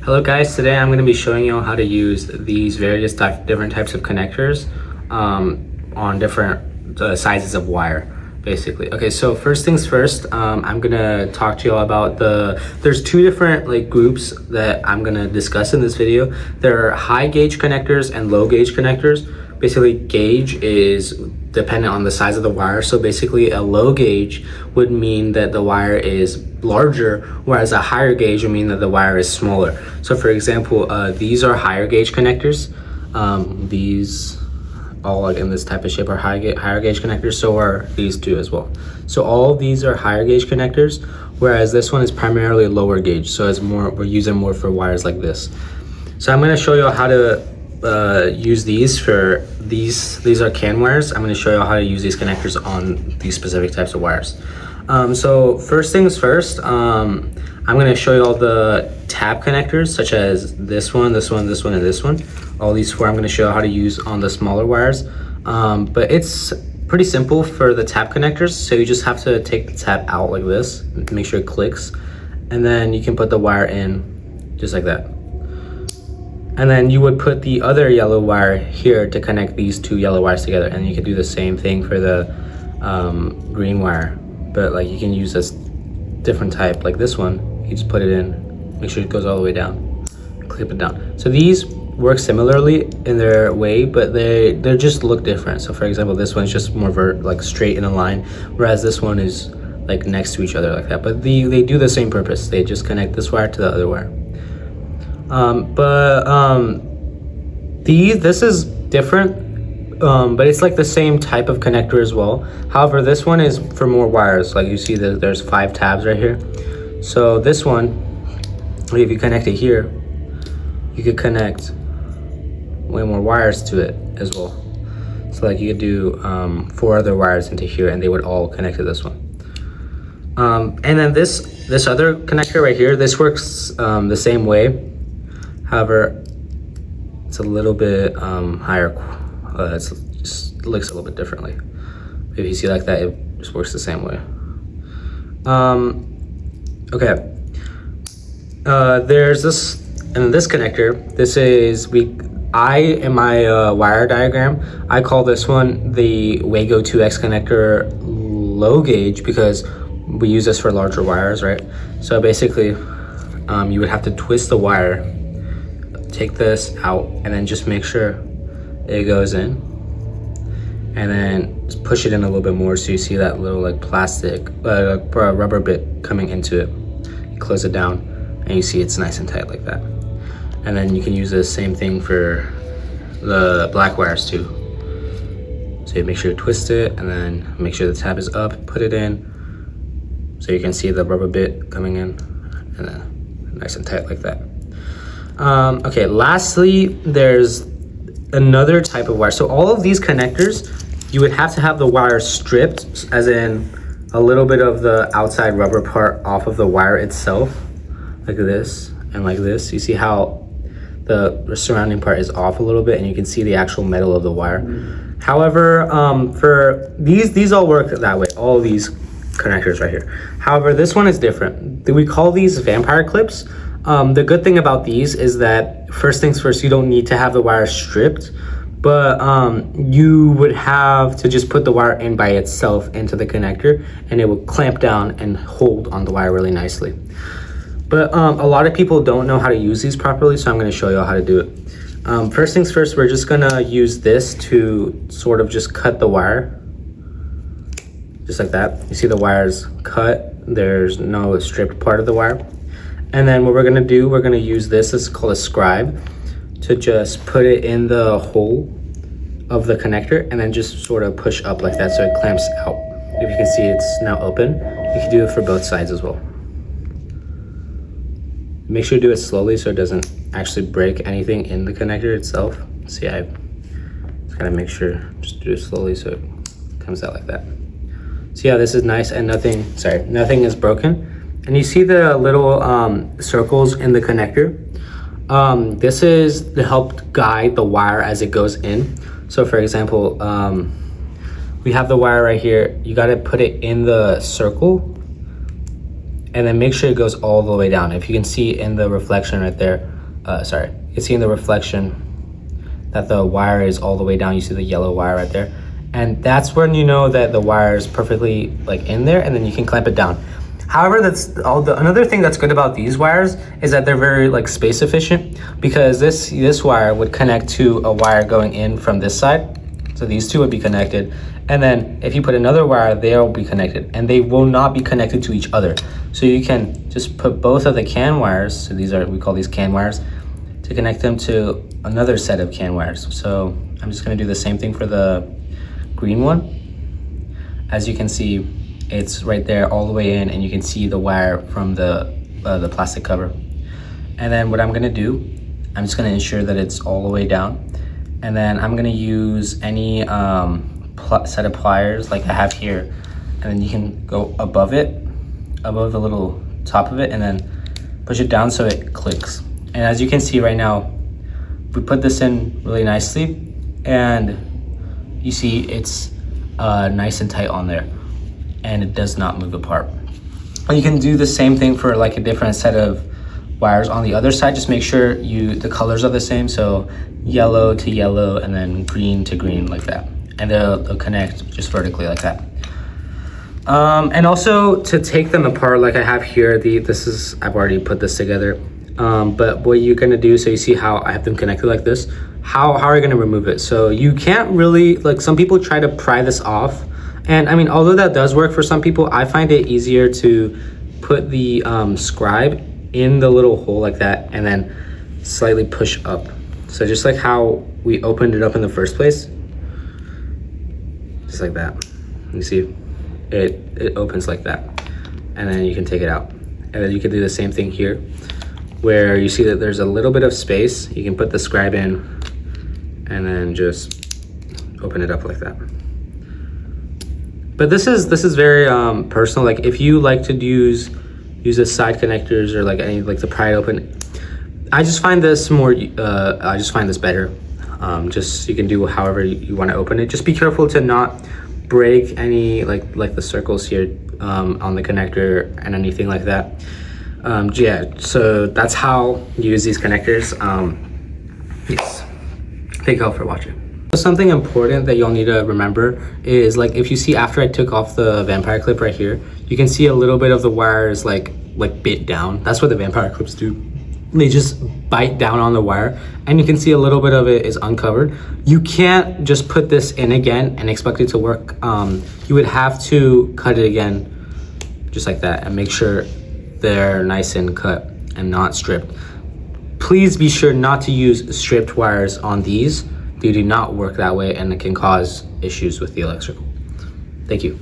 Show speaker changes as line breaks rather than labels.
Hello guys, today I'm going to be showing you how to use these various different types of connectors on different sizes of wire, basically. Okay, so first things first, I'm going to talk to you all about there's two different groups that I'm going to discuss in this video. There are high gauge connectors and low gauge connectors. Basically, gauge is dependent on the size of the wire. So basically a low gauge would mean that the wire is larger, whereas a higher gauge would mean that the wire is smaller. So for example, these are higher gauge connectors. These all in this type of shape are higher gauge connectors. So are these two as well. So all of these are higher gauge connectors, whereas this one is primarily lower gauge. So it's we're using more for wires like this. So I'm going to show you how to use these for these are CAN wires. I'm going to show you how to use these connectors on these specific types of wires. So first things first, I'm going to show you all the tab connectors, such as this one, this one, this one, and this one. All these four I'm going to show you how to use on the smaller wires. But it's pretty simple for the tab connectors. So you just have to take the tab out like this, make sure it clicks, and then you can put the wire in just like that. And then you would put the other yellow wire here to connect these two yellow wires together. And you can do the same thing for the green wire, but you can use this different type, like this one. You just put it in, make sure it goes all the way down, clip it down. So these work similarly in their way, but they just look different. So for example, this one's just more straight in a line, whereas this one is next to each other like that. But they do the same purpose. They just connect this wire to the other wire. This is different, but it's the same type of connector as well. However, this one is for more wires. You see that there's 5 tabs right here. So this one, if you connect it here, you could connect way more wires to it as well. So you could do 4 other wires into here, and they would all connect to this one. And then this other connector right here, this works the same way. However, it's a little bit higher. It just looks a little bit differently. If you see like that, it just works the same way. Okay. There's this connector. This is in my wire diagram, I call this one the Wago 2X connector low gauge, because we use this for larger wires, right? So basically, you would have to twist the wire, take this out, and then just make sure it goes in, and then just push it in a little bit more, so you see that little plastic rubber bit coming into it. You close it down, and you see it's nice and tight like that. And then you can use the same thing for the black wires too. So you make sure you twist it, and then make sure the tab is up, put it in, so you can see the rubber bit coming in, and then nice and tight like that. Okay, lastly, there's another type of wire. So all of these connectors, you would have to have the wire stripped, as in a little bit of the outside rubber part off of the wire itself, like this and like this. You see how the surrounding part is off a little bit, and you can see the actual metal of the wire. However, for these all work that way, all of these connectors right here. However, this one is different. We call these vampire clips. The good thing about these is that, first things first, you don't need to have the wire stripped, but you would have to just put the wire in by itself into the connector, and it will clamp down and hold on the wire really nicely. But a lot of people don't know how to use these properly, so I'm going to show you how to do it. First things first, we're just going to use this to sort of just cut the wire, just like that. You see the wire's cut. There's no stripped part of the wire. And then what we're gonna do, we're gonna use this is called a scribe, to just put it in the hole of the connector, and then just sort of push up like that so it clamps out. If you can see, it's now open. You can do it for both sides as well. Make sure to do it slowly so it doesn't actually break anything in the connector itself. See, I just gotta make sure, just do it slowly so it comes out like that. See how this is nice and nothing is broken. And you see the little circles in the connector. This is to help guide the wire as it goes in. So for example, we have the wire right here. You got to put it in the circle, and then make sure it goes all the way down. If you can see in the reflection right there, you can see in the reflection that the wire is all the way down. You see the yellow wire right there, and that's when you know that the wire is perfectly like in there, and then you can clamp it down. However, that's all. Another thing that's good about these wires is that they're very like space efficient, because this wire would connect to a wire going in from this side. So these two would be connected, and then if you put another wire, they'll be connected, and they will not be connected to each other. So you can just put both of the CAN wires, so we call these CAN wires, to connect them to another set of CAN wires. So I'm just gonna do the same thing for the green one. As you can see, it's right there all the way in, and you can see the wire from the plastic cover. And then what I'm gonna do, I'm just gonna ensure that it's all the way down. And then I'm gonna use any set of pliers like I have here. And then you can go above it, above the little top of it, and then push it down so it clicks. And as you can see right now, we put this in really nicely, and you see it's nice and tight on there, and it does not move apart. And you can do the same thing for like a different set of wires on the other side. Just make sure the colors are the same, so yellow to yellow and then green to green, like that, and they'll connect just vertically like that. And also to take them apart, like I have here, I've already put this together, but what you're gonna do, so you see how I have them connected like this, how are you gonna remove it? So you can't really, like some people try to pry this off, and I mean, although that does work for some people, I find it easier to put the scribe in the little hole like that, and then slightly push up. So just like how we opened it up in the first place, just like that. You see, it opens like that, and then you can take it out. And then you can do the same thing here, where you see that there's a little bit of space. You can put the scribe in, and then just open it up like that. But this is very personal. Like if you like to use the side connectors or like any like the pry it open, I just find this better. Just you can do however you want to open it. Just be careful to not break any like the circles here on the connector and anything like that. Yeah, so that's how you use these connectors. Yes, thank you all for watching. Something important that you'll need to remember is, like, if you see after I took off the vampire clip right here, you can see a little bit of the wires like bit down. That's what the vampire clips do. They just bite down on the wire, and you can see a little bit of it is uncovered. You can't just put this in again and expect it to work. You would have to cut it again just like that and make sure they're nice and cut and not stripped. Please be sure not to use stripped wires on these. They do not work that way, and it can cause issues with the electrical. Thank you.